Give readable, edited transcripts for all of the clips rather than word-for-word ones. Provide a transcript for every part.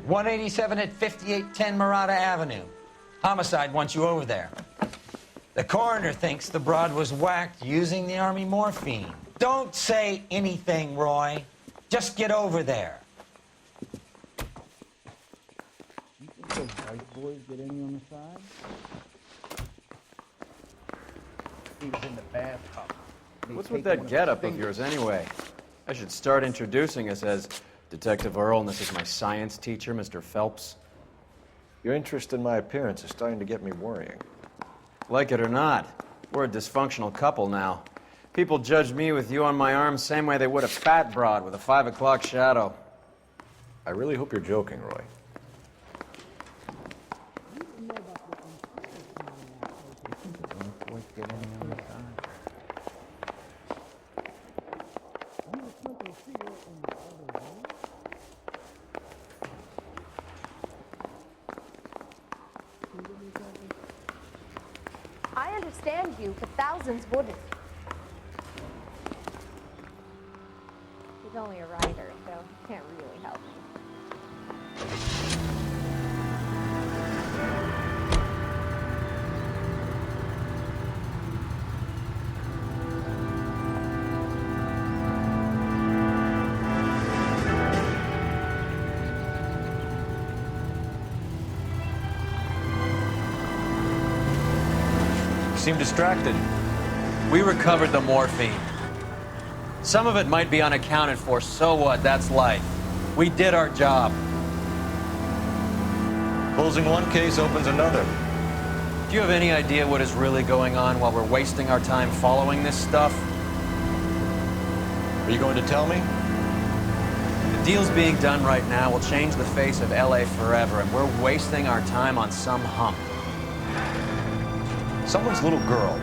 187 at 5810 Murata Avenue. Homicide wants you over there. The coroner thinks the broad was whacked using the Army morphine. Don't say anything, Roy. Just get over there. You think those white boys get any on the side? He was in the bathtub. What's with that getup of yours anyway? I should start introducing us as Detective Earl, and this is my science teacher, Mr. Phelps. Your interest in my appearance is starting to get me worrying. Like it or not, we're a dysfunctional couple now. People judge me with you on my arm same way they would a fat broad with a 5 o'clock shadow. I really hope you're joking, Roy. I understand you, but thousands wouldn't. He's only a writer, so he can't really help me. You seem distracted. We recovered the morphine. Some of it might be unaccounted for, so what? That's life. We did our job. Closing one case opens another. Do you have any idea what is really going on while we're wasting our time following this stuff? Are you going to tell me? The deals being done right now will change the face of LA forever, and we're wasting our time on some hump. Someone's little girl.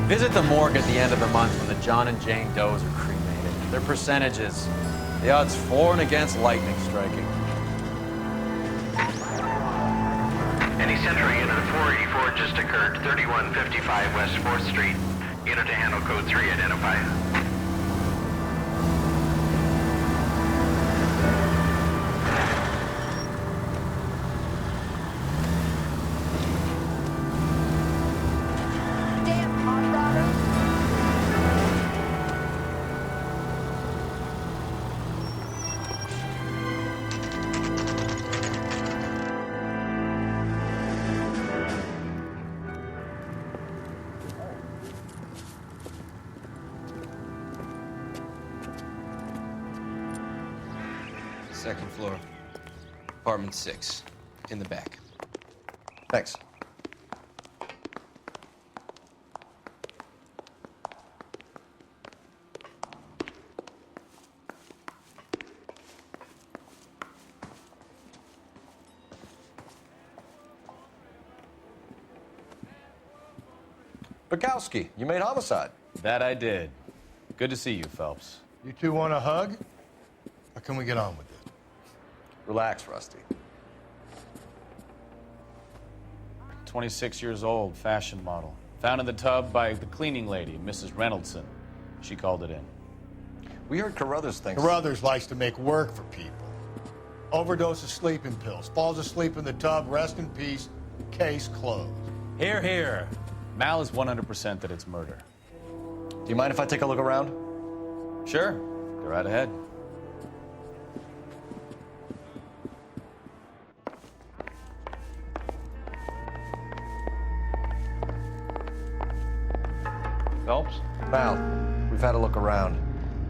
Visit the morgue at the end of the month when the John and Jane Does are cremated. Their percentages. The odds for and against lightning striking. Any Central Unit 484 just occurred, 3155 West 4th Street. Unit to handle code 3 identified. Damn hot rodder. Second floor, apartment 6, in the back. Thanks. Bukowski, you made homicide. That I did. Good to see you, Phelps. You two want a hug? Or can we get on with it? Relax, Rusty. 26 years old, fashion model. Found in the tub by the cleaning lady, Mrs. Reynoldson. She called it in. We heard Carruthers thinks... Carruthers likes to make work for people. Overdose of sleeping pills. Falls asleep in the tub. Rest in peace. Case closed. Here, here. Mal is 100% that it's murder. Do you mind if I take a look around? Sure. Go right ahead. Phelps? Mal, we've had a look around.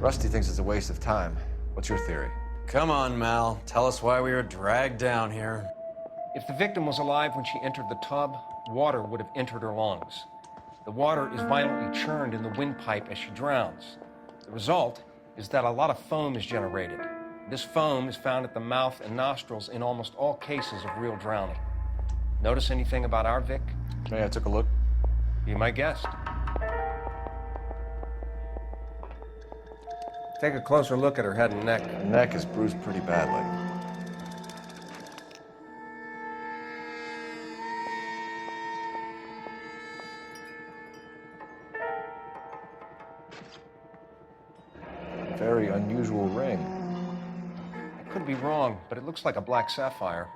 Rusty thinks it's a waste of time. What's your theory? Come on, Mal. Tell us why we were dragged down here. If the victim was alive when she entered the tub, water would have entered her lungs. The water is violently churned in the windpipe as she drowns. The result is that a lot of foam is generated. This foam is found at the mouth and nostrils in almost all cases of real drowning. Notice anything about our Vic? Yeah, I took a look. Be my guest. Take a closer look at her head and neck. Her neck is bruised pretty badly. Very unusual ring. I Could be wrong, but it looks like a black sapphire.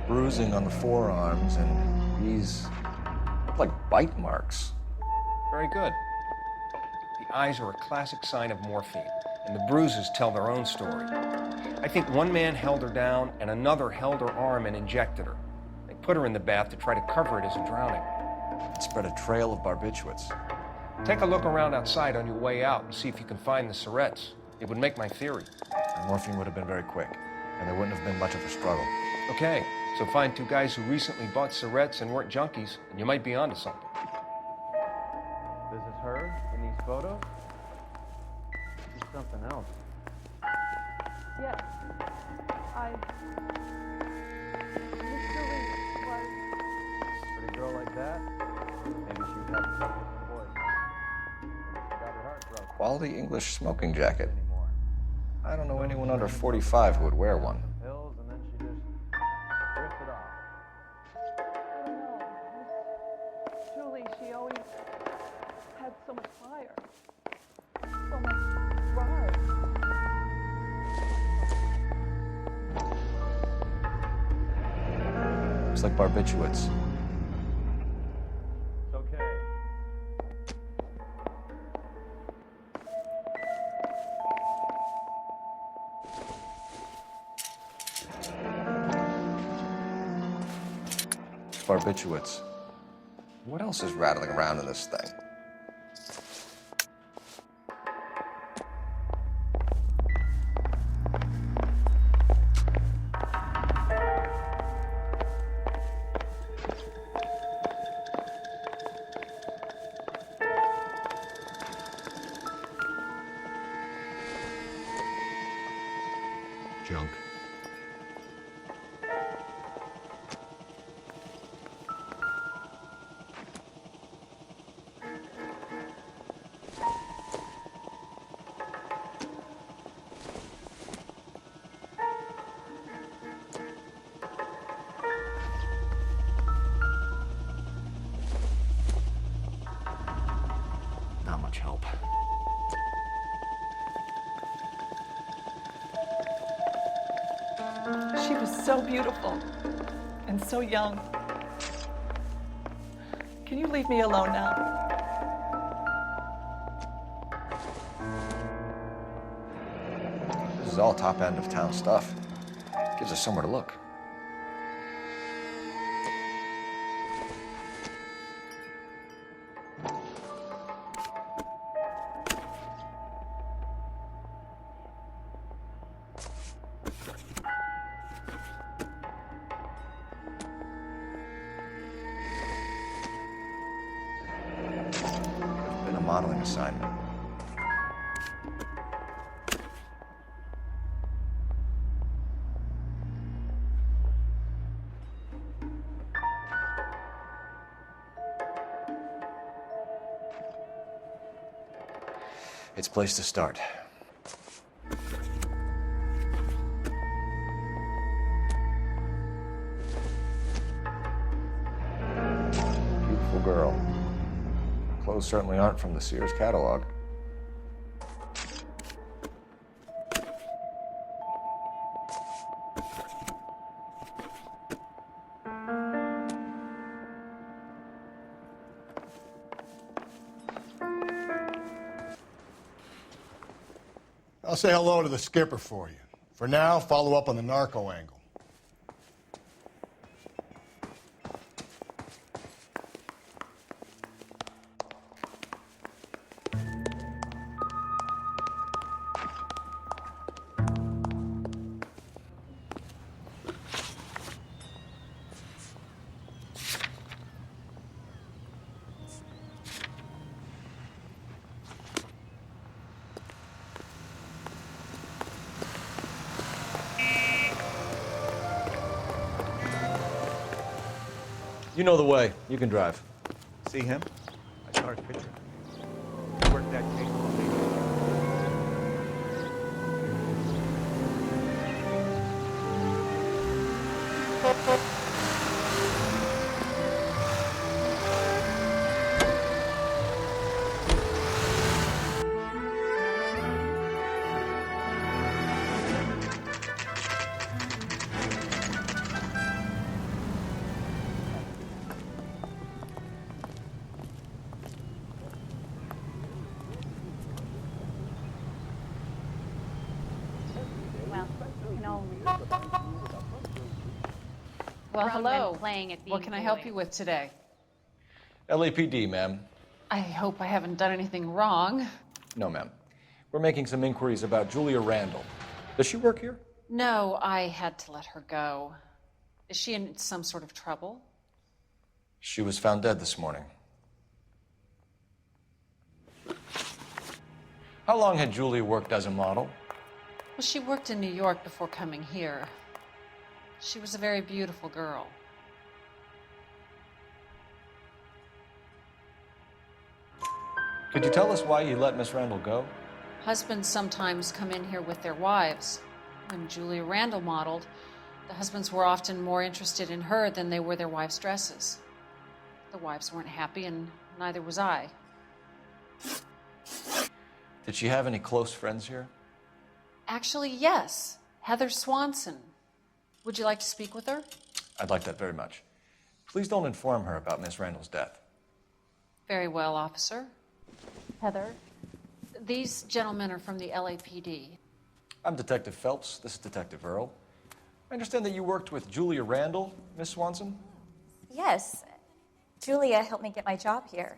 Bruising on the forearms, and these look like bite marks. Very good. The eyes are a classic sign of morphine, and the bruises tell their own story. I think one man held her down, and another held her arm and injected her. They put her in the bath to try to cover it as a drowning. It spread a trail of barbiturates. Take a look around outside on your way out and see if you can find the syrettes. It would make my theory. The morphine would have been very quick, and there wouldn't have been much of a struggle. Okay, so find two guys who recently bought syrettes and weren't junkies, and you might be onto something. This is her in these photos? This is something else. Yes. Miss Julie was... Pretty girl like that? Maybe she would have trouble with the boys. Got her heart broke. Quality English smoking jacket. Anymore. I don't know anyone under 45 who would wear one. Some pills, and then she just drifted off. I don't know. Miss Julie, she always had so much fire. So much drive. It's like barbiturates. It's okay. Barbiturates. What else is rattling around in this thing? Junk. Not much help. She was so beautiful and so young. Can you leave me alone now? This is all top end of town stuff. Gives us somewhere to look. Been a modeling assignment. It's a place to start. Beautiful girl. Clothes certainly aren't from the Sears catalog. I'll say hello to the skipper for you. For now, follow up on the narco angle. You know the way. You can drive. See him? I saw his picture. He worked that case for me. Well, grown hello. men playing at being What can I help boys. you with today? LAPD, ma'am. I hope I haven't done anything wrong. No, ma'am. We're making some inquiries about Julia Randall. Does she work here? No, I had to let her go. Is she in some sort of trouble? She was found dead this morning. How long had Julia worked as a model? Well, she worked in New York before coming here. She was a very beautiful girl. Could you tell us why you let Miss Randall go? Husbands sometimes come in here with their wives. When Julia Randall modeled, the husbands were often more interested in her than they were their wives' dresses. The wives weren't happy, and neither was I. Did she have any close friends here? Actually, yes. Heather Swanson. Would you like to speak with her? I'd like that very much. Please don't inform her about Miss Randall's death. Very well, officer. Heather, these gentlemen are from the LAPD. I'm Detective Phelps. This is Detective Earl. I understand that you worked with Julia Randall, Miss Swanson? Yes. Julia helped me get my job here.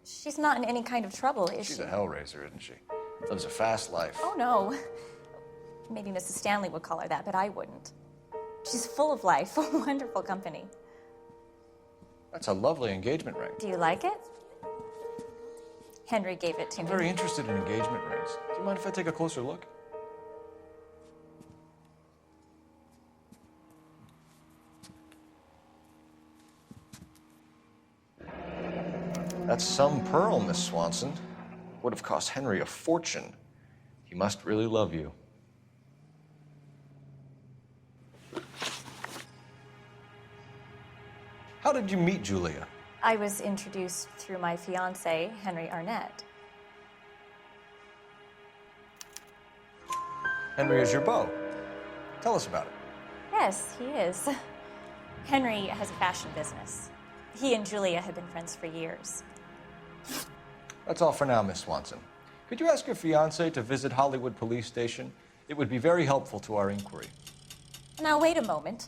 She's not in any kind of trouble, is she? She's a hellraiser, isn't she? Lives a fast life. Oh, no. Maybe Mrs. Stanley would call her that, but I wouldn't. She's full of life, a wonderful company. That's a lovely engagement ring. Do you like it? Henry gave it to I'm me. very interested in engagement rings. Do you mind if I take a closer look? That's some pearl, Miss Swanson. Would have cost Henry a fortune. He must really love you. How did you meet Julia? I was introduced through my fiancé, Henry Arnett. Henry is your beau. Tell us about it. Yes, he is. Henry has a fashion business. He and Julia have been friends for years. That's all for now, Miss Swanson. Could you ask your fiancé to visit Hollywood Police Station? It would be very helpful to our inquiry. Now, wait a moment.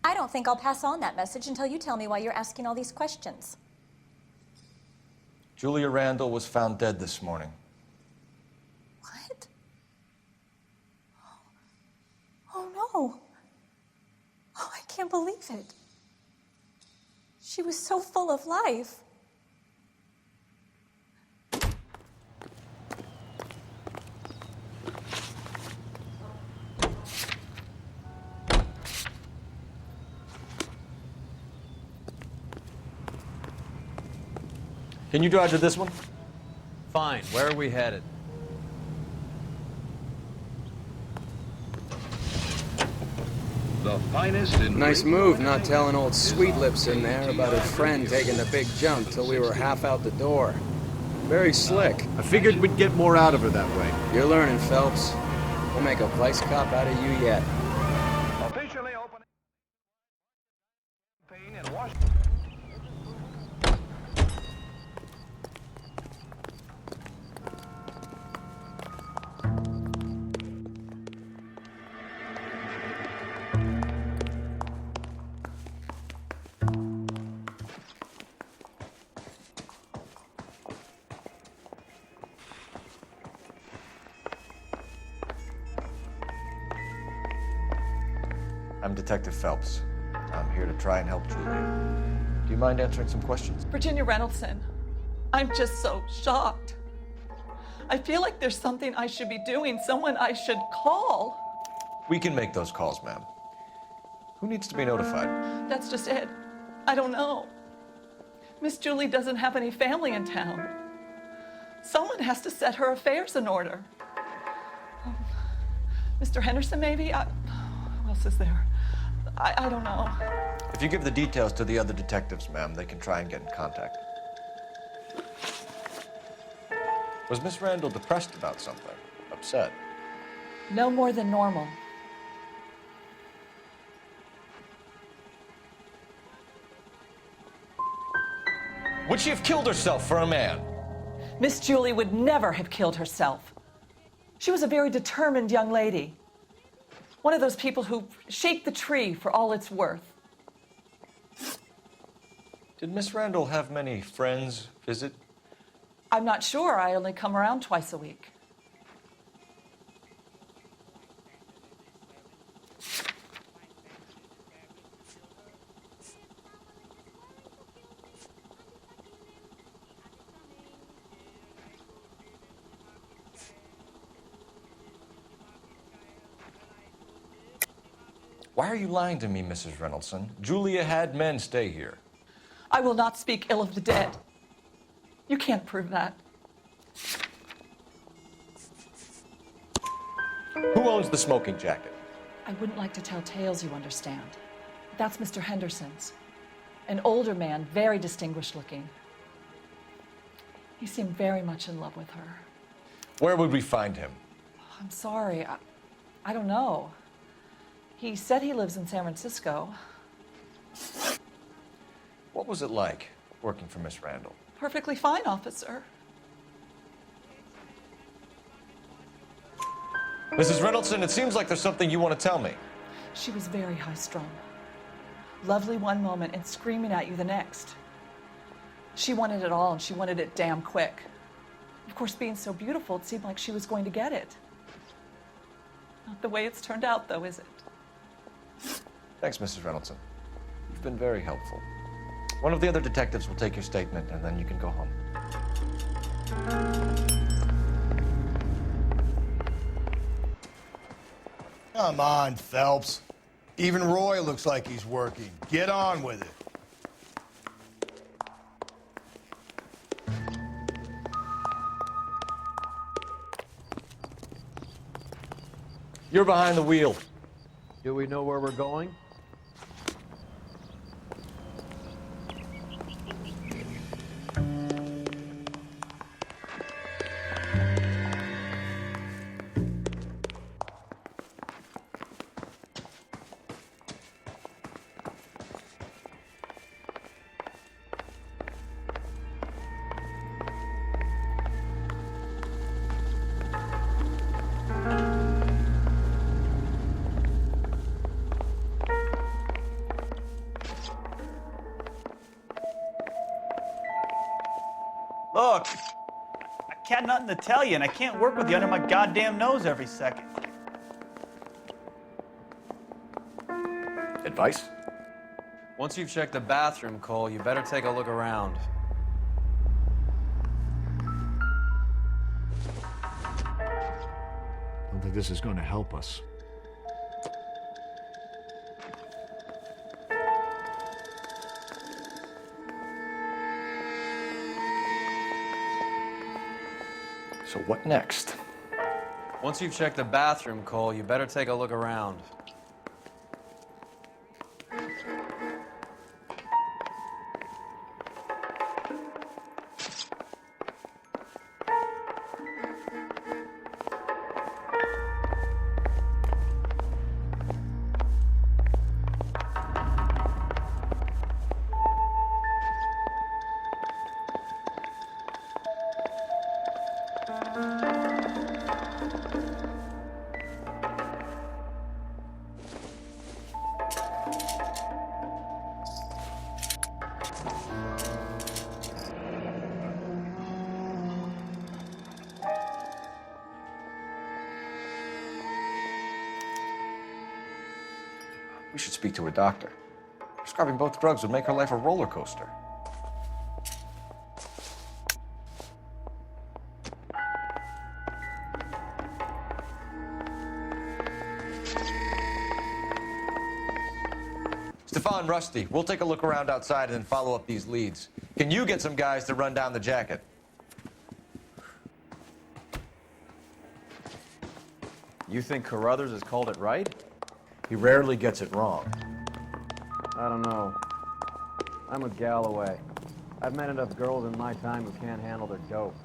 I don't think I'll pass on that message until you tell me why you're asking all these questions. Julia Randall was found dead this morning. What? Oh, no. Oh, I can't believe it. She was so full of life. Can you drive to this one? Fine. Where are we headed? The finest in Nice move not telling old Sweet Lips in there about her friend taking the big jump till we were half out the door. Very slick. I figured we'd get more out of her that way. You're learning, Phelps. We'll make a vice cop out of you yet. officially opening campaign in Washington. I'm Detective Phelps. I'm here to try and help Julia. Do you mind answering some questions? Virginia Reynoldson, I'm just so shocked. I feel like there's something I should be doing, someone I should call. We can make those calls, ma'am. Who needs to be notified? That's just it. I don't know. Miss Julie doesn't have any family in town. Someone has to set her affairs in order. Mr. Henderson, maybe? Who else is there? I don't know. If you give the details to the other detectives, ma'am, they can try and get in contact. Was Miss Randall depressed about something? Upset? No more than normal. Would she have killed herself for a man? Miss Julie would never have killed herself. She was a very determined young lady. One of those people who shake the tree for all it's worth. Did Miss Randall have many friends visit? I'm not sure. I only come around twice a week. Why are you lying to me, Mrs. Reynoldson? Julia had men stay here. I will not speak ill of the dead. You can't prove that. Who owns the smoking jacket? I wouldn't like to tell tales, you understand. That's Mr. Henderson's. An older man, very distinguished looking. He seemed very much in love with her. Where would we find him? I'm sorry. I don't know. He said he lives in San Francisco. What was it like working for Miss Randall? Perfectly fine, officer. Mrs. Reynoldson, it seems like there's something you want to tell me. She was very high-strung. Lovely one moment and screaming at you the next. She wanted it all, and she wanted it damn quick. Of course, being so beautiful, it seemed like she was going to get it. Not the way it's turned out, though, is it? Thanks, Mrs. Reynoldson. You've been very helpful. One of the other detectives will take your statement, and then you can go home. Come on, Phelps. Even Roy looks like he's working. Get on with it. You're behind the wheel. Do we know where we're going? Look, I got nothing to tell you, and I can't work with you under my goddamn nose every second. Advice? Once you've checked the bathroom, Cole, you better take a look around. I don't think this is going to help us. So what next? Once you've checked the bathroom, Cole, you better take a look around. We should speak to a doctor. Prescribing both drugs would make her life a roller coaster. Stefan, Rusty, we'll take a look around outside and then follow up these leads. Can you get some guys to run down the jacket? You think Carruthers has called it right? He rarely gets it wrong. I don't know. I'm with Galloway. I've met enough girls in my time who can't handle their dope.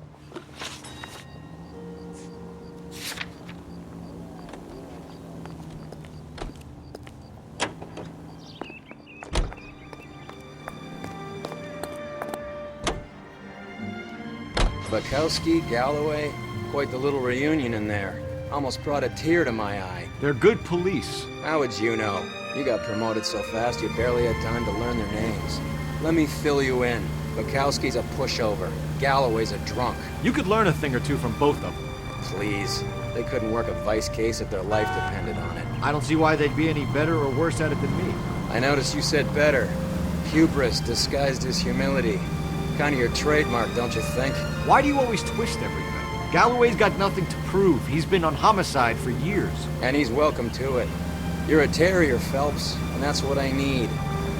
Bukowski, Galloway, quite the little reunion in there. Almost brought a tear to my eye. They're good police. How would you know? You got promoted so fast you barely had time to learn their names. Let me fill you in. Bukowski's a pushover. Galloway's a drunk. You could learn a thing or two from both of them. Please. They couldn't work a vice case if their life depended on it. I don't see why they'd be any better or worse at it than me. I noticed you said better. Hubris disguised as humility. Kind of your trademark, don't you think? Why do you always twist everything? Galloway's got nothing to prove. He's been on homicide for years. And he's welcome to it. You're a terrier, Phelps, and that's what I need.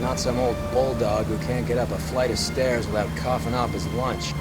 Not some old bulldog who can't get up a flight of stairs without coughing off his lunch.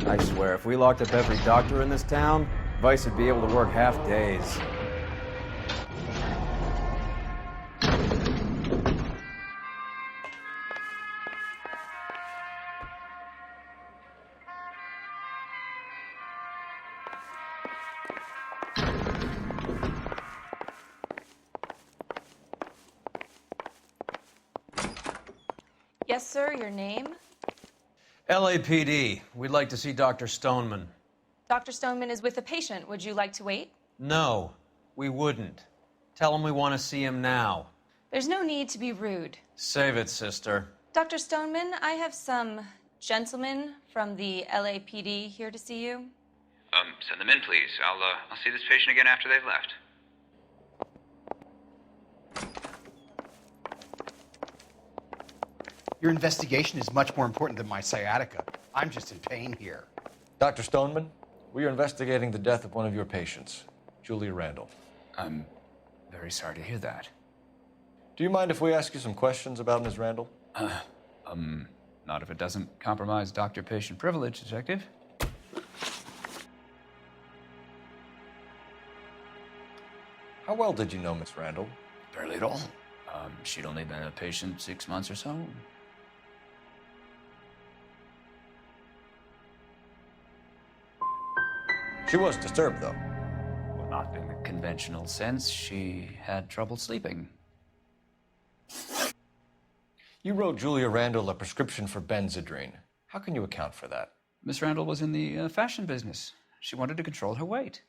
I swear, if we locked up every doctor in this town, Vice would be able to work half days. Yes, sir, your name? LAPD. We'd like to see Dr. Stoneman. Dr. Stoneman is with a patient. Would you like to wait? No, we wouldn't. Tell him we want to see him now. There's no need to be rude. Save it, sister. Dr. Stoneman, I have some gentlemen from the LAPD here to see you. Send them in, please. I'll see this patient again after they've left. Your investigation is much more important than my sciatica. I'm just in pain here. Dr. Stoneman, we are investigating the death of one of your patients, Julia Randall. I'm very sorry to hear that. Do you mind if we ask you some questions about Ms. Randall? Not if it doesn't compromise doctor-patient privilege, Detective. How well did you know Miss Randall? Barely at all. She'd only been a patient 6 months or so. She was disturbed, though. Well, not in the conventional sense. She had trouble sleeping. You wrote Julia Randall a prescription for Benzedrine. How can you account for that? Miss Randall was in the fashion business. She wanted to control her weight.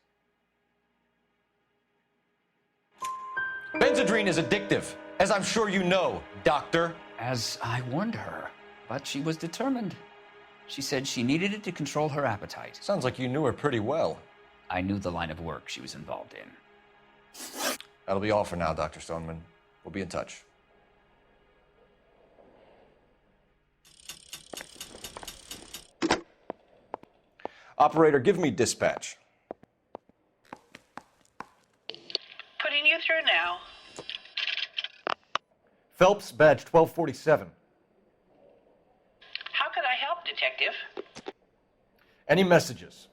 Benzedrine is addictive, as I'm sure you know, Doctor. As I warned her, but she was determined. She said she needed it to control her appetite. Sounds like you knew her pretty well. I knew the line of work she was involved in. That'll be all for now, Dr. Stoneman. We'll be in touch. Operator, give me dispatch. Putting you through now. Phelps, badge 1247. How could I help, Detective? Any messages?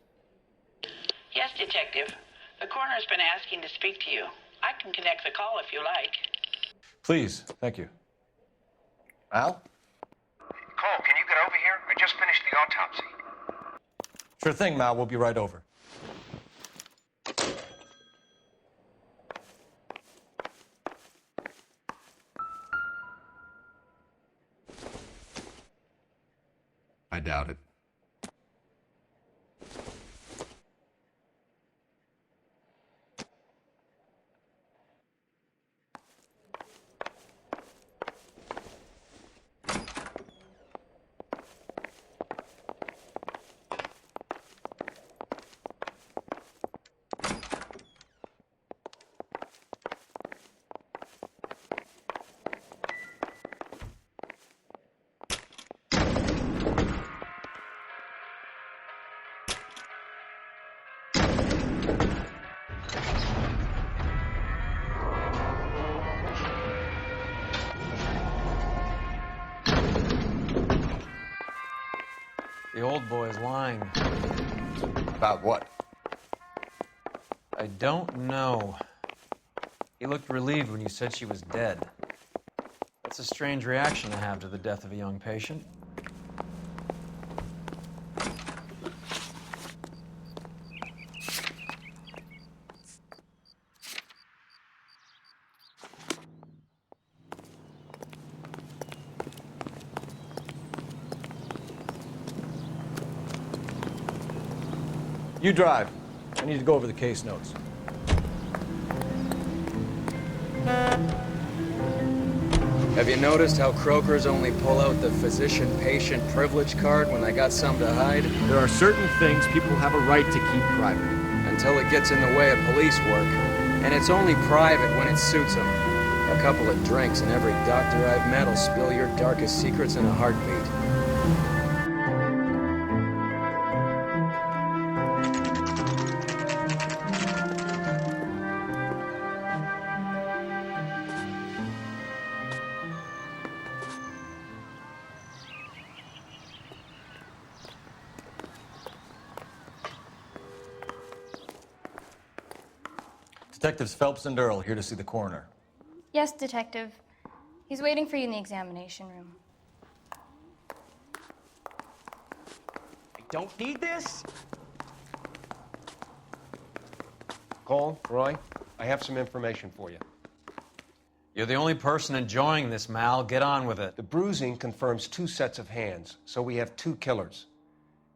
Yes, Detective. The coroner's been asking to speak to you. I can connect the call if you like. Please, thank you. Al? Cole, can you get over here? I just finished the autopsy. Sure thing, Mal. We'll be right over. I doubt it. The old boy is lying. About what? I don't know. He looked relieved when you said she was dead. That's a strange reaction to have to the death of a young patient. You drive. I need to go over the case notes. Have you noticed how Croakers only pull out the physician-patient privilege card when they got something to hide? There are certain things people have a right to keep private. Until it gets in the way of police work. And it's only private when it suits them. A couple of drinks and every doctor I've met will spill your darkest secrets in a heartbeat. Detectives Phelps and Earl here to see the coroner. Yes, Detective. He's waiting for you in the examination room. I don't need this. Cole, Roy, I have some information for you. You're the only person enjoying this, Mal. Get on with it. The bruising confirms 2 sets of hands, so we have 2 killers.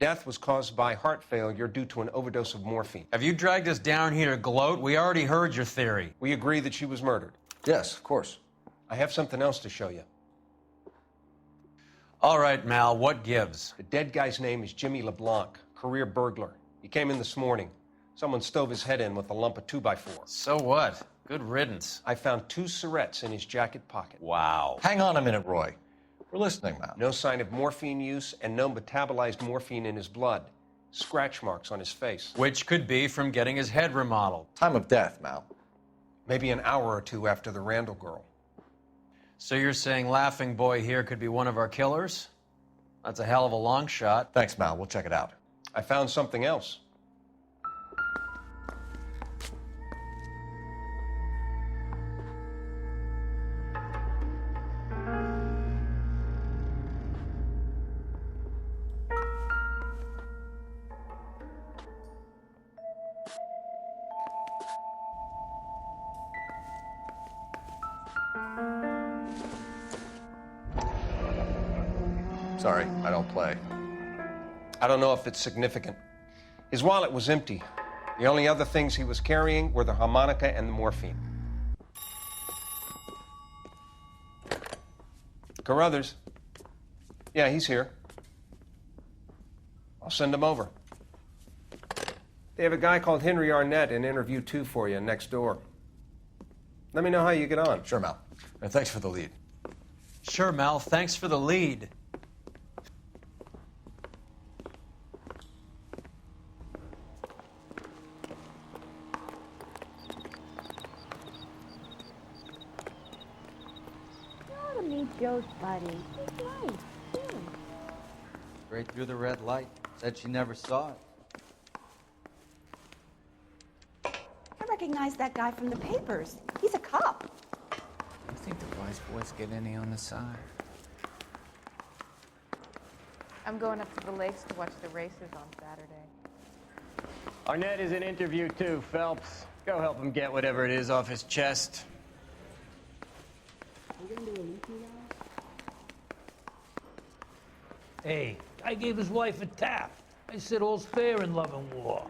Death was caused by heart failure due to an overdose of morphine. Have you dragged us down here to gloat? We already heard your theory. We agree that she was murdered. Yes, of course. I have something else to show you. All right, Mal, what gives? The dead guy's name is Jimmy LeBlanc, career burglar. He came in this morning. Someone stove his head in with a lump of 2x4. So what? Good riddance. I found 2 cigarettes in his jacket pocket. Wow. Hang on a minute, Roy. We're listening now. No sign of morphine use and no metabolized morphine in his blood. Scratch marks on his face. Which could be from getting his head remodeled. Time of death, Mal. Maybe an hour or 2 after the Randall girl. So you're saying Laughing Boy here could be one of our killers? That's a hell of a long shot. Thanks, Mal. We'll check it out. I found something else. Sorry, I don't play. I don't know if it's significant. His wallet was empty. The only other things he was carrying were the harmonica and the morphine. Carruthers. Yeah, he's here. I'll send him over. They have a guy called Henry Arnett in interview 2 for you next door. Let me know how you get on. Sure, Mal. And thanks for the lead. Sure, Mal. Thanks for the lead. Joe's buddy. He's nice. Yeah. Straight through the red light. Said she never saw it. I recognize that guy from the papers. He's a cop. You think the wise boys get any on the side? I'm going up to the lakes to watch the races on Saturday. Arnett is in interview 2, Phelps. Go help him get whatever it is off his chest. Hey, I gave his wife a tap. I said all's fair in love and war.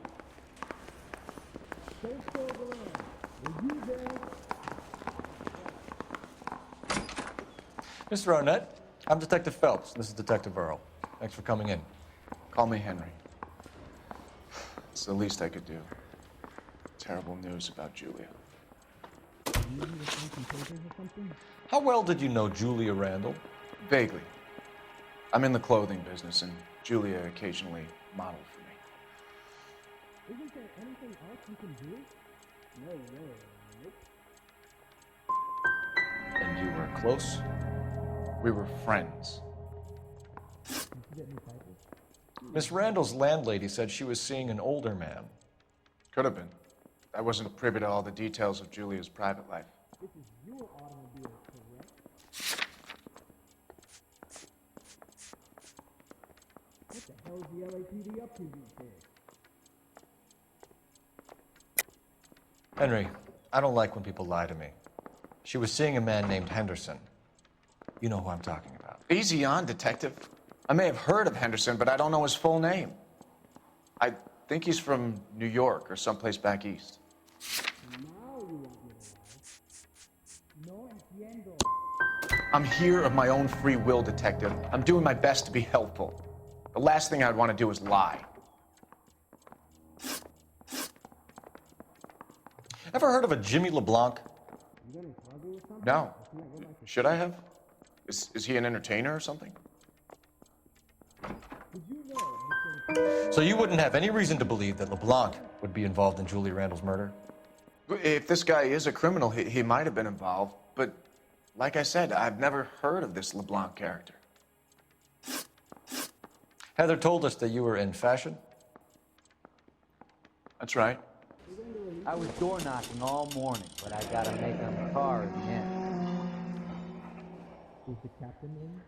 Mr. Arnett, I'm Detective Phelps. This is Detective Earl. Thanks for coming in. Call me Henry. It's the least I could do. Terrible news about Julia. How well did you know Julia Randall? Vaguely. I'm in the clothing business, and Julia occasionally modeled for me. Isn't there anything else you can do? No way. And you were close? We were friends. Miss Randall's landlady said she was seeing an older man. Could have been. I wasn't privy to all the details of Julia's private life. This is your automobile, correct? What the hell is the LAPD up to these days? Henry, I don't like when people lie to me. She was seeing a man named Henderson. You know who I'm talking about. Easy on, Detective. I may have heard of Henderson, but I don't know his full name. I think he's from New York or someplace back east. No entiendo. I'm here of my own free will, Detective. I'm doing my best to be helpful. The last thing I'd want to do is lie. Ever heard of a Jimmy LeBlanc? No. Should I have? Is he an entertainer or something? So you wouldn't have any reason to believe that LeBlanc would be involved in Julie Randall's murder? If this guy is a criminal, he might have been involved. But like I said, I've never heard of this LeBlanc character. Heather told us that you were in fashion. That's right. I was door knocking all morning, but I got a make on the car in the end. Is the captain in?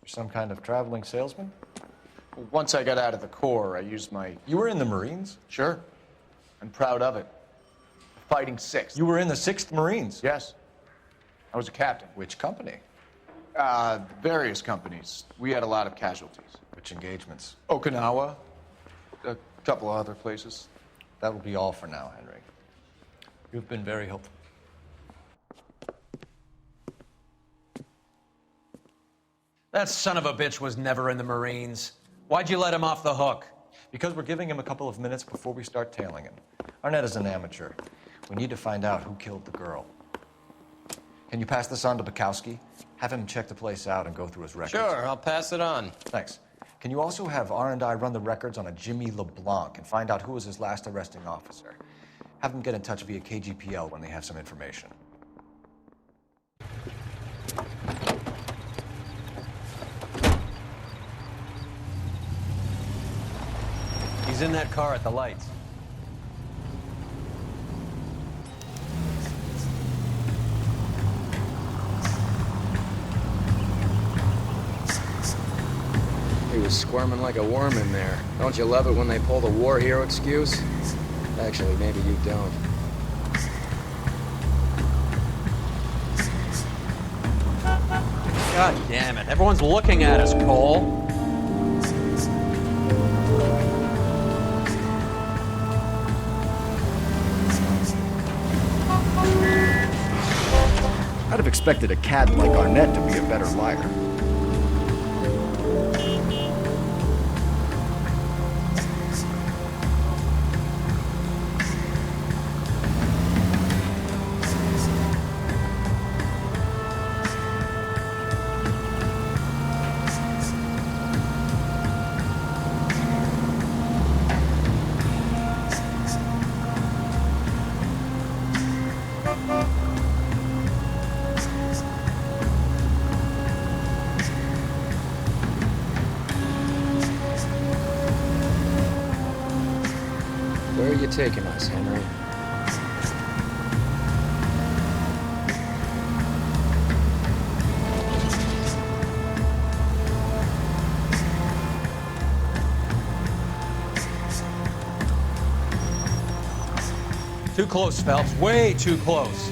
You're some kind of traveling salesman? Once I got out of the Corps, I used my... You were in the Marines? Sure. I'm proud of it. Fighting 6th. You were in the 6th Marines? Yes. I was a captain. Which company? Various companies. We had a lot of casualties. Which engagements? Okinawa. A couple of other places. That will be all for now, Henry. You've been very helpful. That son of a bitch was never in the Marines. Why'd you let him off the hook? Because we're giving him a couple of minutes before we start tailing him. Arnett is an amateur. We need to find out who killed the girl. Can you pass this on to Bukowski? Have him check the place out and go through his records. Sure, I'll pass it on. Thanks. Can you also have R&I run the records on a Jimmy LeBlanc and find out who was his last arresting officer? Have them get in touch via KGPL when they have some information. He's in that car at the lights. He was squirming like a worm in there. Don't you love it when they pull the war hero excuse? Actually, maybe you don't. God damn it. Everyone's looking at us, Cole. I'd have expected a cad like Arnett to be a better liar. Where are you taking us, Henry? Too close, Phelps. Way too close.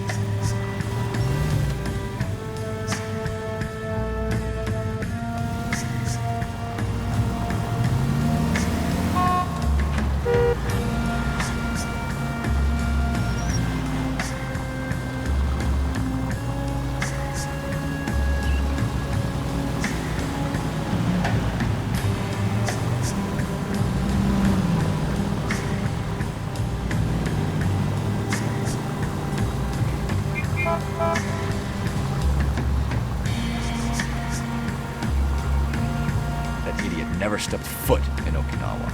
That idiot never stepped foot in Okinawa.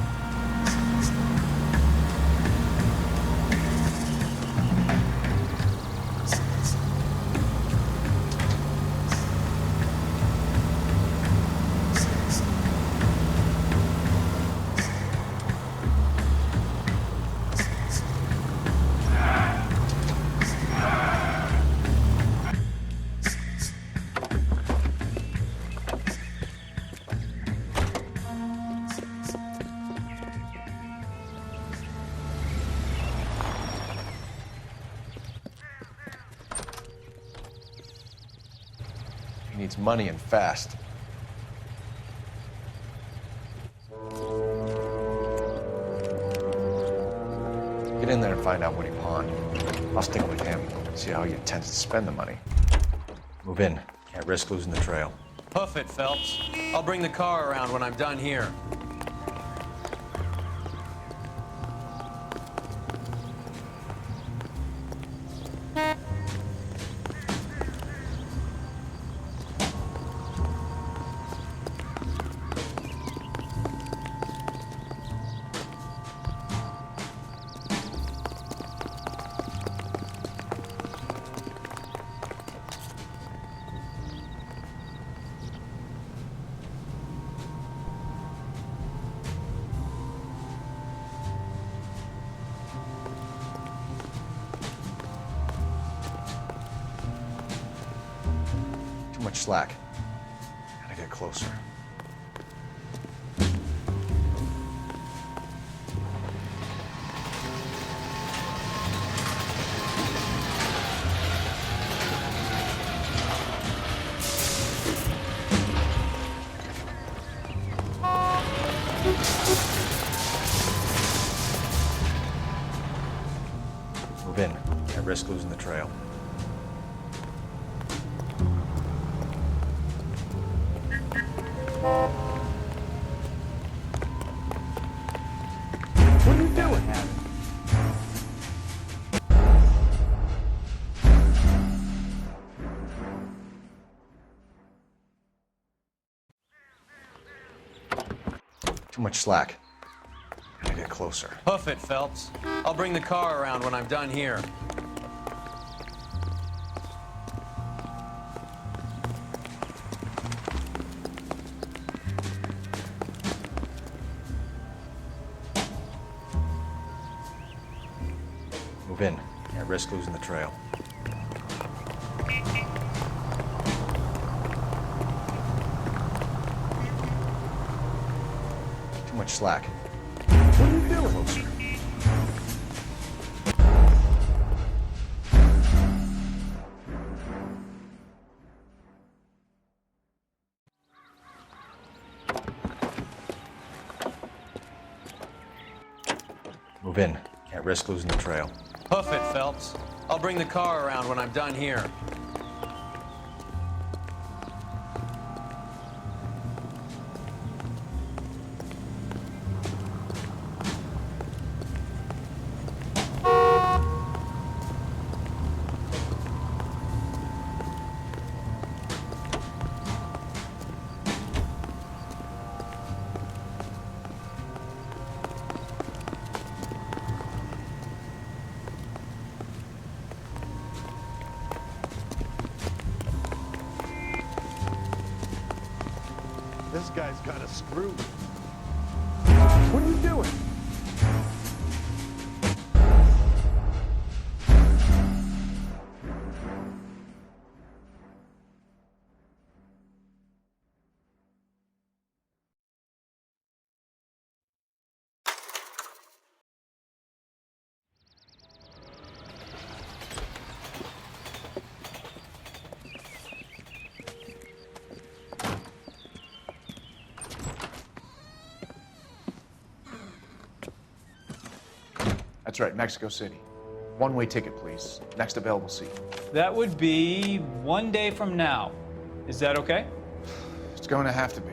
He needs money and fast. Get in there and find out what he pawned. I'll stick with him, see how he intends to spend the money. Move in. Can't risk losing the trail. Hoof it, Phelps. I'll bring the car around when I'm done here. Too much slack. Gotta get closer. Move in. Can't risk losing the trail. What are you doing, Harry? Too much slack. Gotta get closer. Hoof it, Phelps. I'll bring the car around when I'm done here. Move in. Can't risk losing the trail. Too much slack. What are you doing? Closer. Move in. Can't risk losing the trail. Hoof it, Phelps. I'll bring the car around when I'm done here. This guy's got a screw. What are you doing? That's right, Mexico City. One-way ticket, please. Next available seat. That would be 1 day from now. Is that okay? It's going to have to be.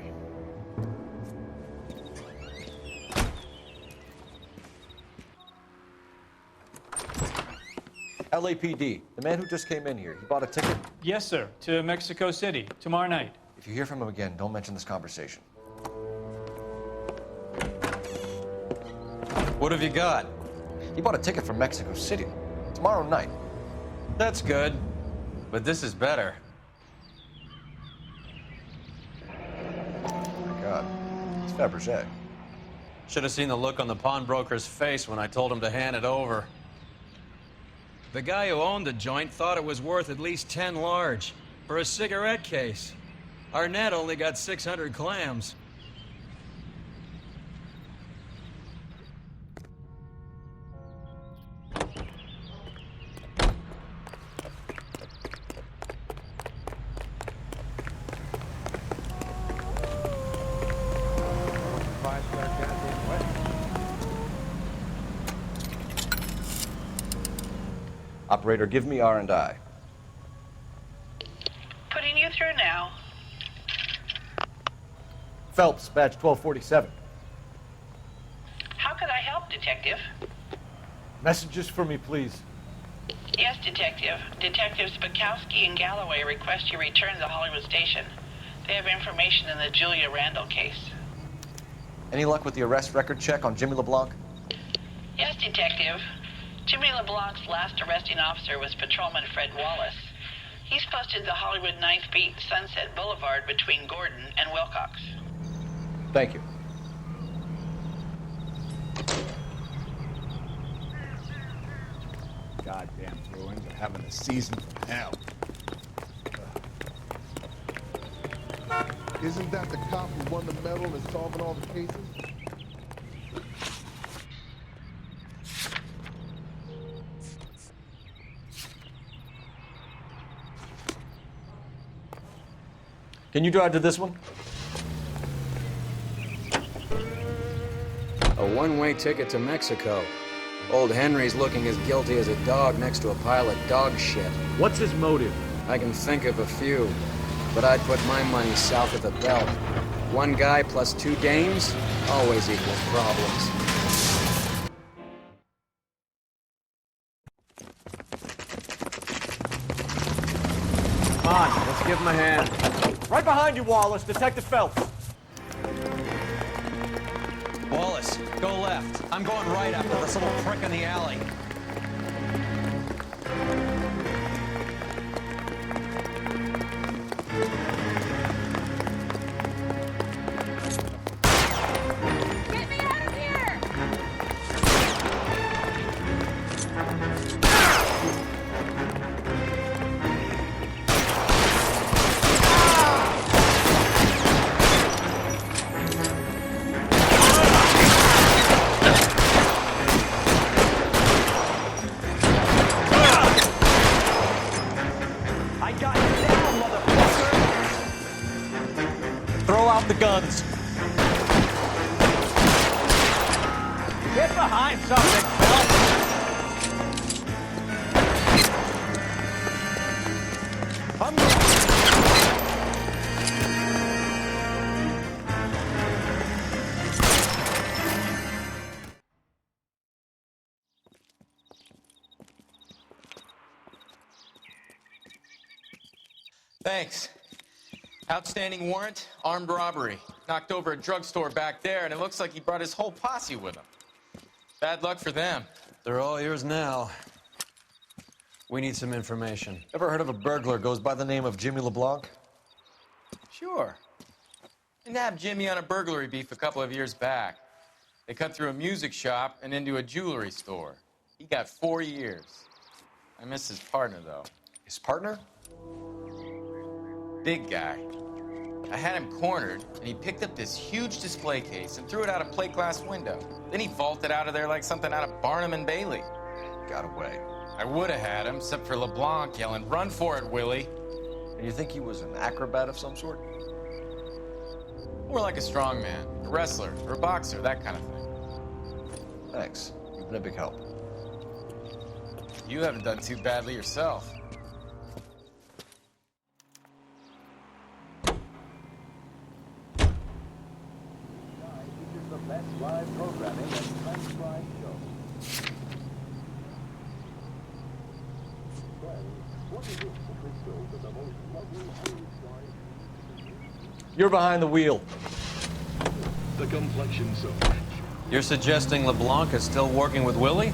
LAPD, the man who just came in here, he bought a ticket? Yes, sir. To Mexico City, tomorrow night. If you hear from him again, don't mention this conversation. What have you got? He bought a ticket from Mexico City. Tomorrow night. That's good. But this is better. Oh my God. It's Fabergé. Should have seen the look on the pawnbroker's face when I told him to hand it over. The guy who owned the joint thought it was worth at least 10 large for a cigarette case. Arnett only got 600 clams. Operator, give me R&I. Putting you through now. Phelps, badge 1247. How could I help, Detective? Messages for me, please. Yes, Detective. Detectives Bukowski and Galloway request you return to the Hollywood station. They have information in the Julia Randall case. Any luck with the arrest record check on Jimmy LeBlanc? Yes, Detective. Jimmy LeBlanc's last arresting officer was Patrolman Fred Wallace. He's posted the Hollywood 9th Beat Sunset Boulevard between Gordon and Wilcox. Thank you. Goddamn Bruins are having a season from hell. Isn't that the cop who won the medal and is solving all the cases? Can you drive to this one? A one-way ticket to Mexico. Old Henry's looking as guilty as a dog next to a pile of dog shit. What's his motive? I can think of a few, but I'd put my money south of the belt. One guy plus 2 dames always equals problems. Come on, let's give him a hand. Right behind you, Wallace. Detective Phelps. Wallace, go left. I'm going right after this little prick in the alley. Get me out of here! I got you down, motherfucker! Throw out the guns. Get behind something, Phelps! Thanks. Outstanding warrant, armed robbery. Knocked over a drugstore back there, and it looks like he brought his whole posse with him. Bad luck for them. They're all yours now. We need some information. Ever heard of a burglar goes by the name of Jimmy LeBlanc? Sure. We nabbed Jimmy on a burglary beef a couple of years back. They cut through a music shop and into a jewelry store. He got 4 years. I miss his partner, though. His partner? Big guy. I had him cornered, and he picked up this huge display case and threw it out a plate glass window. Then he vaulted out of there like something out of Barnum and Bailey. Got away. I would have had him, except for LeBlanc yelling, "Run for it, Willie!" And you think he was an acrobat of some sort? More like a strongman, a wrestler, or a boxer, that kind of thing. Thanks. You've been a big help. You haven't done too badly yourself. You're behind the wheel. The complexion zone. You're suggesting LeBlanc is still working with Willie?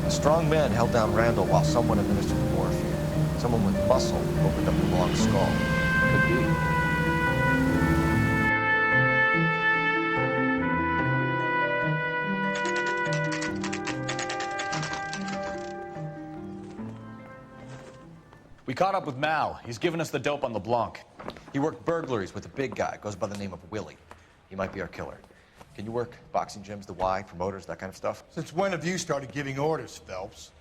A strong man held down Randall while someone administered the morphine. Someone with muscle opened up LeBlanc's skull. Could be. We caught up with Mal. He's given us the dope on LeBlanc. He worked burglaries with a big guy. Goes by the name of Willie. He might be our killer. Can you work boxing gyms, the Y, promoters, that kind of stuff? Since when have you started giving orders, Phelps?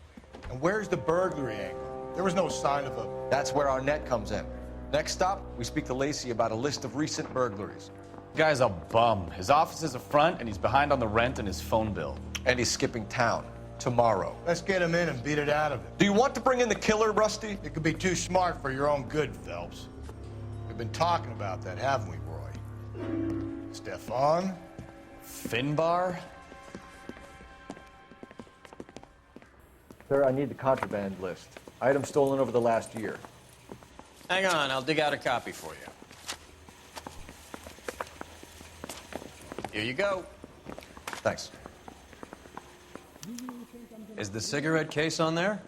And where's the burglary angle? There was no sign of a... That's where our net comes in. Next stop, we speak to Lacey about a list of recent burglaries. Guy's a bum. His office is a front, and he's behind on the rent and his phone bill. And he's skipping town. tomorrow. Let's get him in and beat it out of him. Do you want to bring in the killer, Rusty? It could be too smart for your own good, Phelps. We've been talking about that, haven't we, Roy? Stefan? Finbar? Sir, I need the contraband list. Items stolen over the last year. Hang on, I'll dig out a copy for you. Here you go. Thanks. Is the cigarette case on there?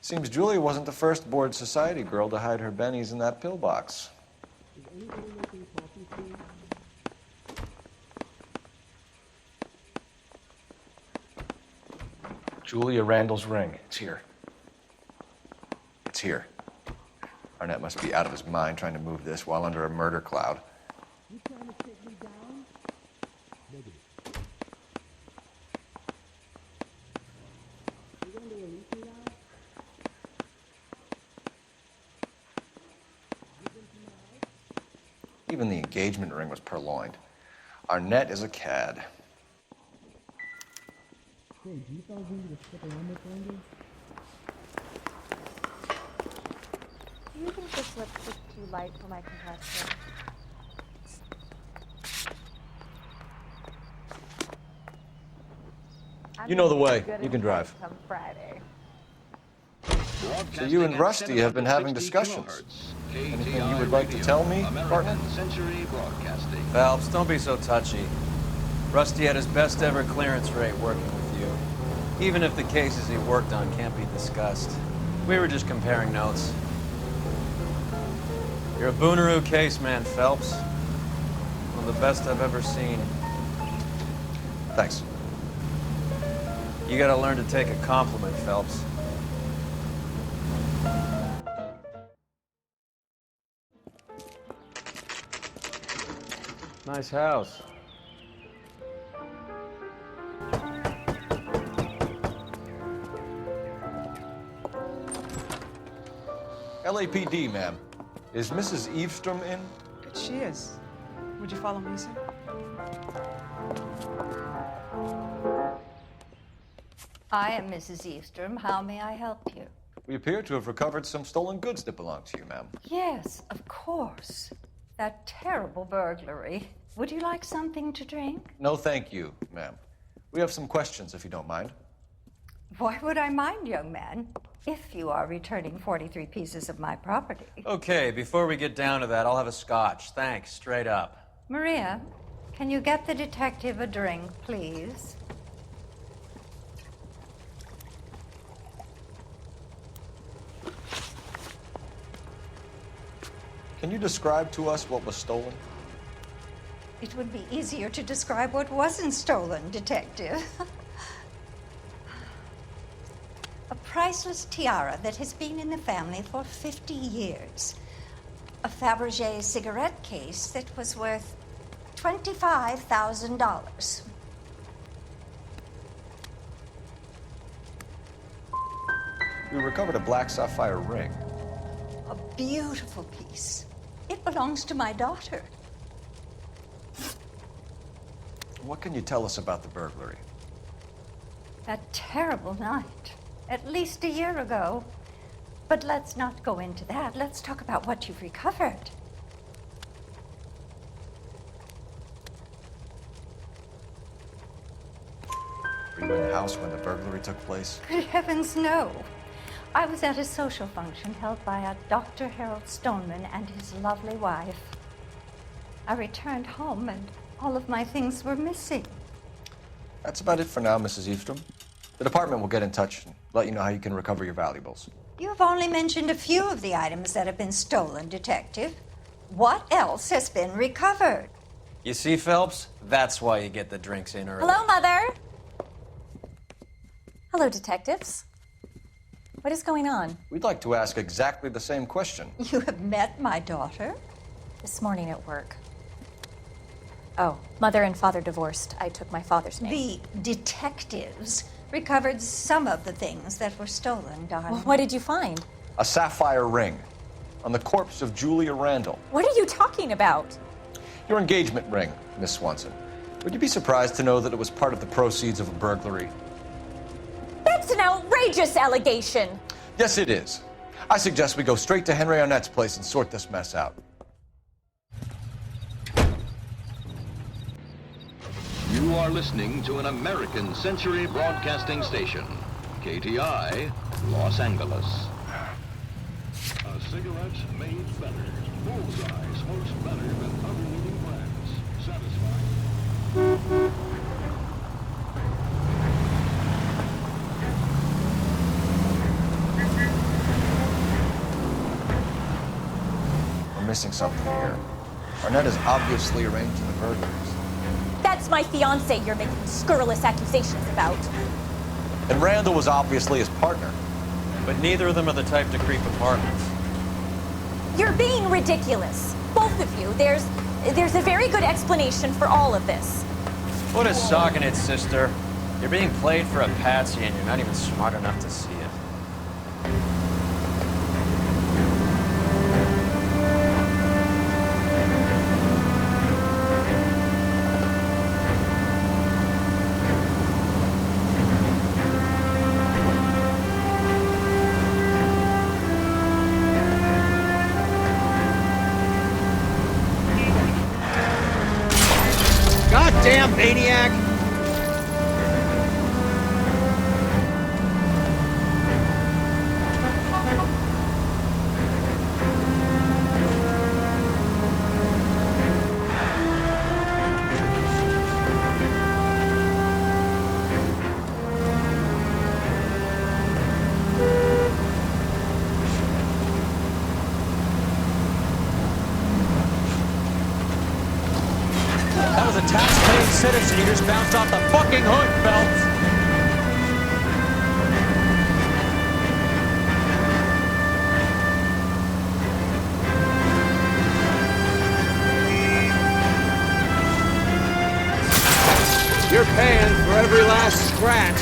Seems Julia wasn't the first bored society girl to hide her bennies in that pillbox. Julia Randall's ring. It's here. It's here. Arnett must be out of his mind trying to move this while under a murder cloud. Even the engagement ring was purloined. Arnett is a cad. Do you think this lipstick's too light for my complexion? You know the way. You can drive. Come Friday. So you and Rusty have been having discussions. Anything you would like to tell me, partner? Phelps, don't be so touchy. Rusty had his best ever clearance rate working with you. Even if the cases he worked on can't be discussed. We were just comparing notes. You're a Booneroo case man, Phelps. One of the best I've ever seen. Thanks. You gotta learn to take a compliment, Phelps. Nice house. LAPD, ma'am. Is Mrs. Eavestrom in? She is. Would you follow me, sir? I am Mrs. Eastrom. How may I help you? We appear to have recovered some stolen goods that belong to you, ma'am. Yes, of course. That terrible burglary. Would you like something to drink? No, thank you, ma'am. We have some questions, if you don't mind. Why would I mind, young man, if you are returning 43 pieces of my property? Okay, before we get down to that, I'll have a scotch. Thanks, straight up. Maria, can you get the detective a drink, please? Can you describe to us what was stolen? It would be easier to describe what wasn't stolen, Detective. A priceless tiara that has been in the family for 50 years. A Fabergé cigarette case that was worth $25,000. We recovered a black sapphire ring. A beautiful piece. It belongs to my daughter. What can you tell us about the burglary? That terrible night. At least a year ago. But let's not go into that. Let's talk about what you've recovered. Were you in the house when the burglary took place? Good heavens, no. I was at a social function held by a Dr. Harold Stoneman and his lovely wife. I returned home and all of my things were missing. That's about it for now, Mrs. Eavestrom. The department will get in touch and let you know how you can recover your valuables. You've only mentioned a few of the items that have been stolen, Detective. What else has been recovered? You see, Phelps? That's why you get the drinks in early. Hello, Mother. Hello, detectives. What is going on? We'd like to ask exactly the same question. You have met my daughter? This morning at work. Oh, mother and father divorced. I took my father's name. The detectives recovered some of the things that were stolen, darling. Well, what did you find? A sapphire ring on the corpse of Julia Randall. What are you talking about? Your engagement ring, Miss Swanson. Would you be surprised to know that it was part of the proceeds of a burglary? That's an outrageous allegation. Yes, it is. I suggest we go straight to Henry Arnett's place and sort this mess out. You are listening to an American Century Broadcasting Station, KTI, Los Angeles. A cigarette's made better. Bullseye smokes better than other leading brands. Satisfied. We're missing something here. Arnett is obviously arranging the burglaries. That's my fiance you're making scurrilous accusations about. And Randall was obviously his partner. But neither of them are the type to creep apartments. You're being ridiculous. Both of you. There's a very good explanation for all of this. Put a sock in it, sister. You're being played for a patsy and you're not even smart enough to see it. Goddamn maniac! That was a tax-paying citizen. You just bounced off the fucking hood, Phelps. You're paying for every last scratch.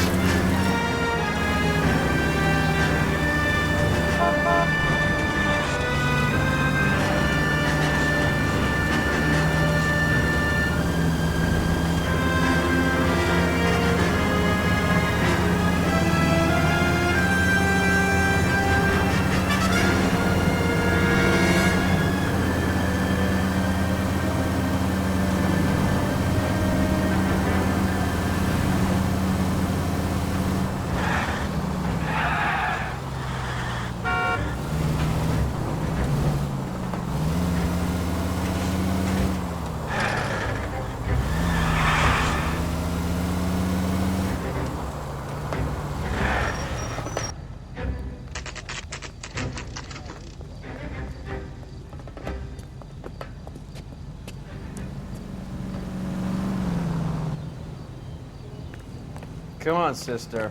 Come on, sister.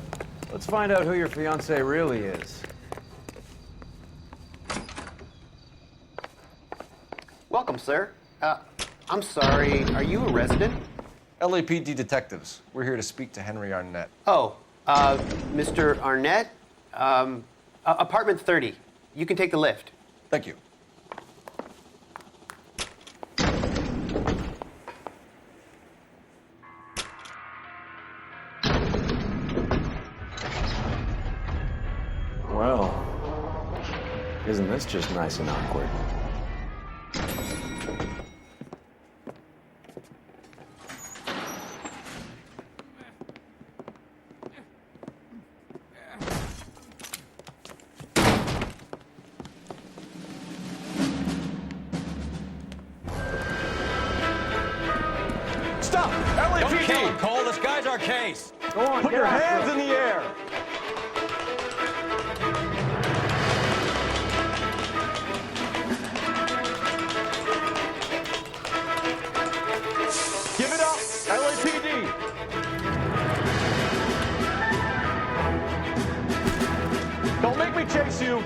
Let's find out who your fiance really is. Welcome, sir. I'm sorry, are you a resident? LAPD detectives. We're here to speak to Henry Arnett. Oh, Mr. Arnett? Apartment 30. You can take the lift. Thank you. Well, isn't this just nice and awkward? Stop! LAPD! Don't kill him, Cole. This guy's our case. Go on, put your hands in the air! Give it up, LAPD! Don't make me chase you!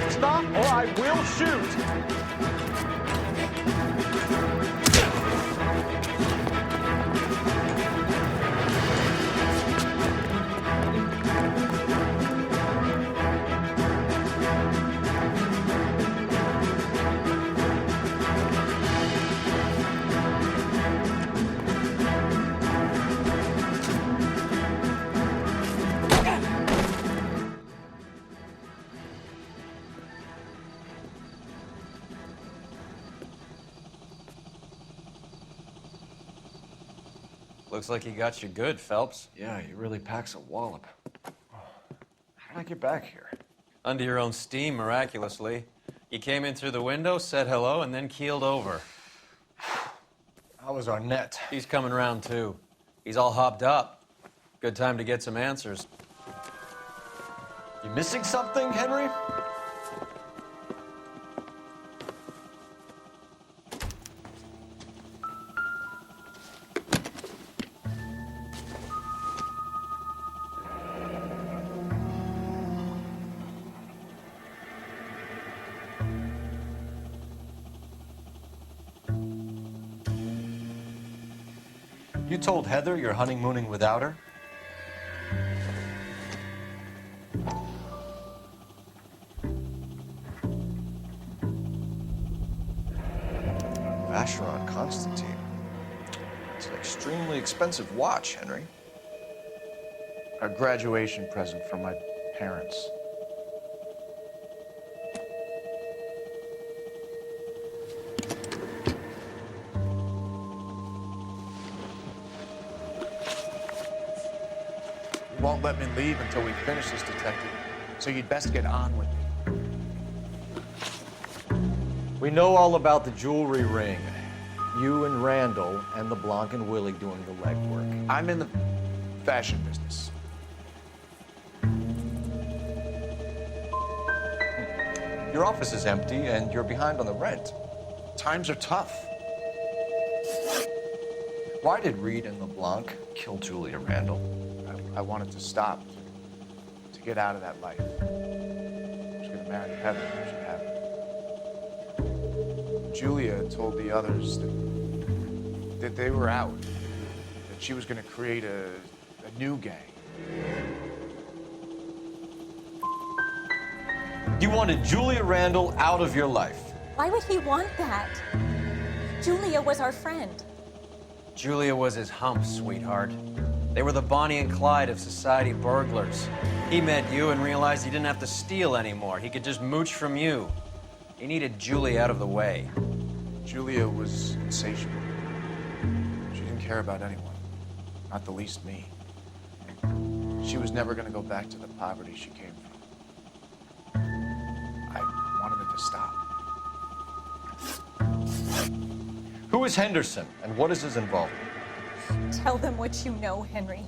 Stop or I will shoot! Looks like he got you good, Phelps. Yeah, he really packs a wallop. How did I get back here? Under your own steam, miraculously. You came in through the window, said hello, and then keeled over. How was Arnett? He's coming round, too. He's all hopped up. Good time to get some answers. You missing something, Henry? You told Heather you're honeymooning without her? Vacheron Constantine. It's an extremely expensive watch, Henry. A graduation present from my parents. You won't let me leave until we finish this, detective. So you'd best get on with it. We know all about the jewelry ring. You and Randall and LeBlanc and Willie doing the legwork. I'm in the fashion business. Your office is empty and you're behind on the rent. Times are tough. Why did Reed and LeBlanc kill Julia Randall? I wanted to stop, to get out of that life. I was going to marry Heather if she had it. Julia told the others that they were out, that she was going to create a new gang. You wanted Julia Randall out of your life. Why would he want that? Julia was our friend. Julia was his hump, sweetheart. They were the Bonnie and Clyde of society burglars. He met you and realized he didn't have to steal anymore. He could just mooch from you. He needed Julia out of the way. Julia was insatiable. She didn't care about anyone, not the least me. She was never going to go back to the poverty she came from. I wanted it to stop. Who is Henderson and what is his involvement? Tell them what you know, Henry.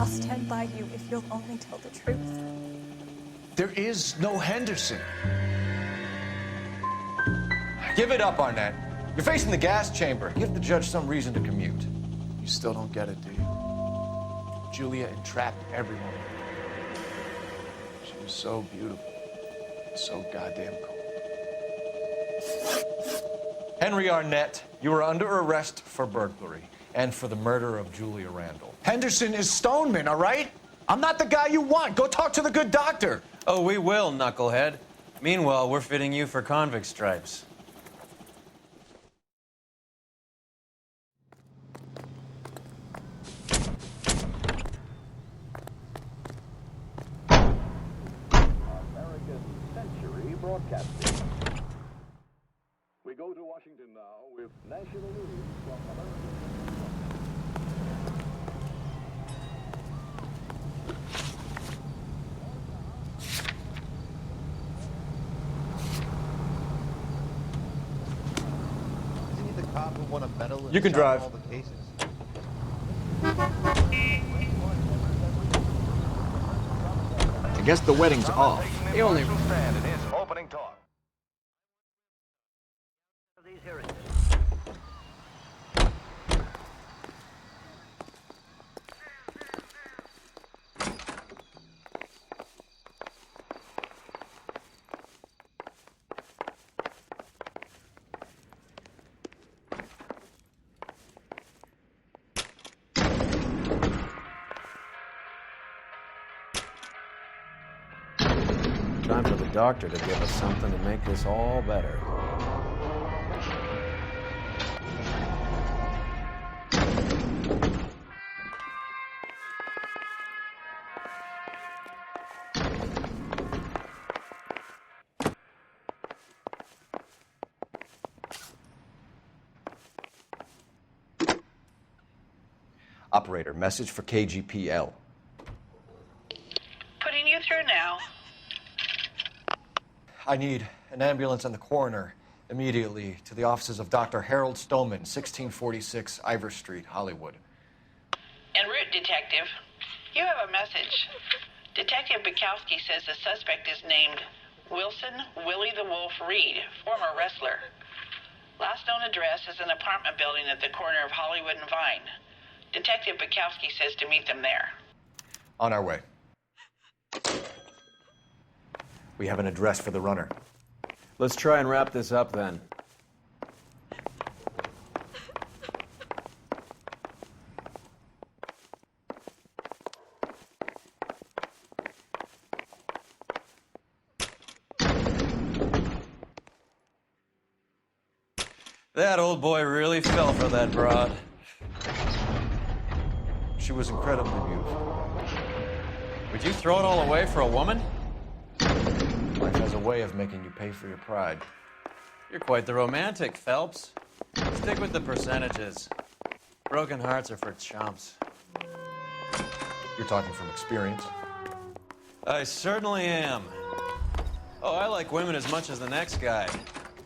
I'll stand by you if you'll only tell the truth. There is no Henderson. Give it up, Arnett. You're facing the gas chamber. Give the judge some reason to commute. You still don't get it, do you? Julia entrapped everyone. She was so beautiful, so goddamn cold. Henry Arnett, you are under arrest for burglary and for the murder of Julia Randall. Henderson is Stoneman, all right? I'm not the guy you want. Go talk to the good doctor. Oh, we will, knucklehead. Meanwhile, we're fitting you for convict stripes. American Century Broadcasting. We go to Washington now with national news from American. Isn't he the cop who won a medal and You can solved drive. all the cases? I guess the wedding's off. The only Stand in his opening talk. Time for the doctor to give us something to make this all better. Operator, message for KGPL. Putting you through now. I need an ambulance and the coroner immediately to the offices of Dr. Harold Stoneman, 1646 Ivor Street, Hollywood. En route, Detective. You have a message. Detective Bukowski says the suspect is named Wilson Willie the Wolf Reed, former wrestler. Last known address is an apartment building at the corner of Hollywood and Vine. Detective Bukowski says to meet them there. On our way. We have an address for the runner. Let's try and wrap this up then. That old boy really fell for that broad. She was incredibly beautiful. Would you throw it all away for a woman? Life has a way of making you pay for your pride. You're quite the romantic, Phelps. Stick with the percentages. Broken hearts are for chumps. You're talking from experience. I certainly am. Oh, I like women as much as the next guy.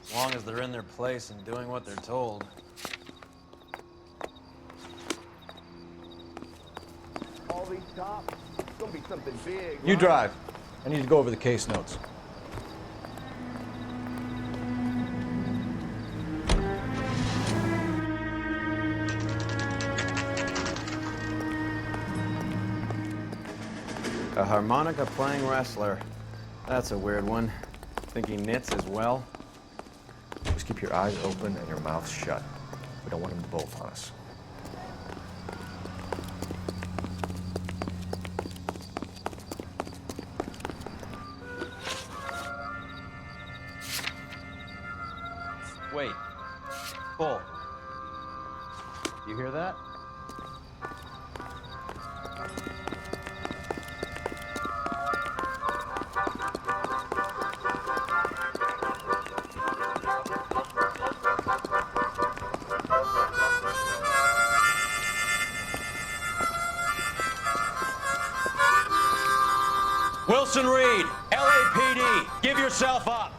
As long as they're in their place and doing what they're told. All these cops, it's gonna be something big. You right? drive. I need to go over the case notes. A harmonica-playing wrestler. That's a weird one. Think he knits as well? Just keep your eyes open and your mouth shut. We don't want him to bolt on us. Wait. Pull. You hear that? Wilson Reed, LAPD, give yourself up.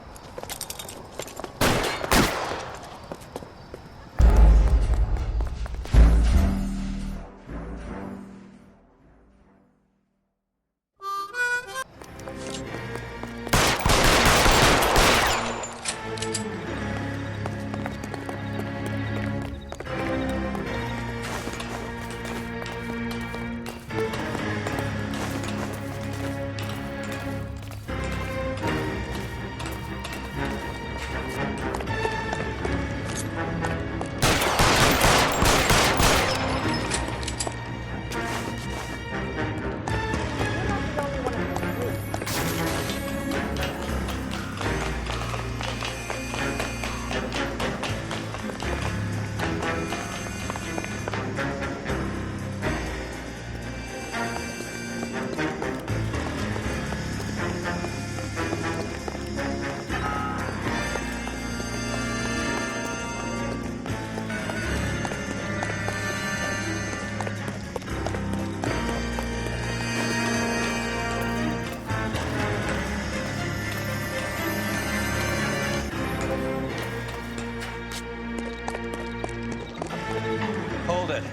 Hold it.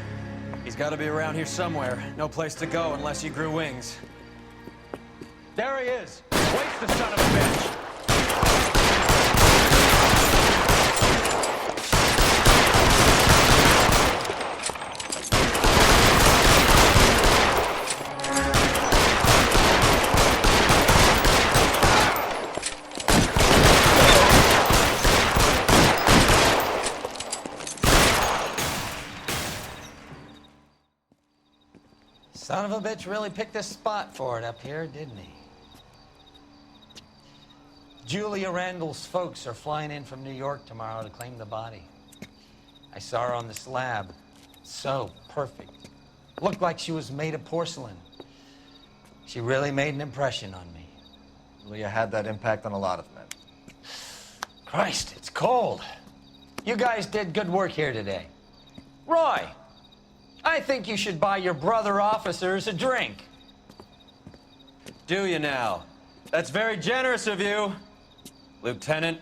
He's got to be around here somewhere. No place to go unless he grew wings. There he is. Waste the son of a bitch. Son of a bitch really picked a spot for it up here, didn't he? Julia Randall's folks are flying in from New York tomorrow to claim the body. I saw her on the slab. So perfect. Looked like she was made of porcelain. She really made an impression on me. Julia had that impact on a lot of men. Christ, it's cold. You guys did good work here today. Roy, I I think you should buy your brother officers a drink. Do you now? That's very generous of you, Lieutenant.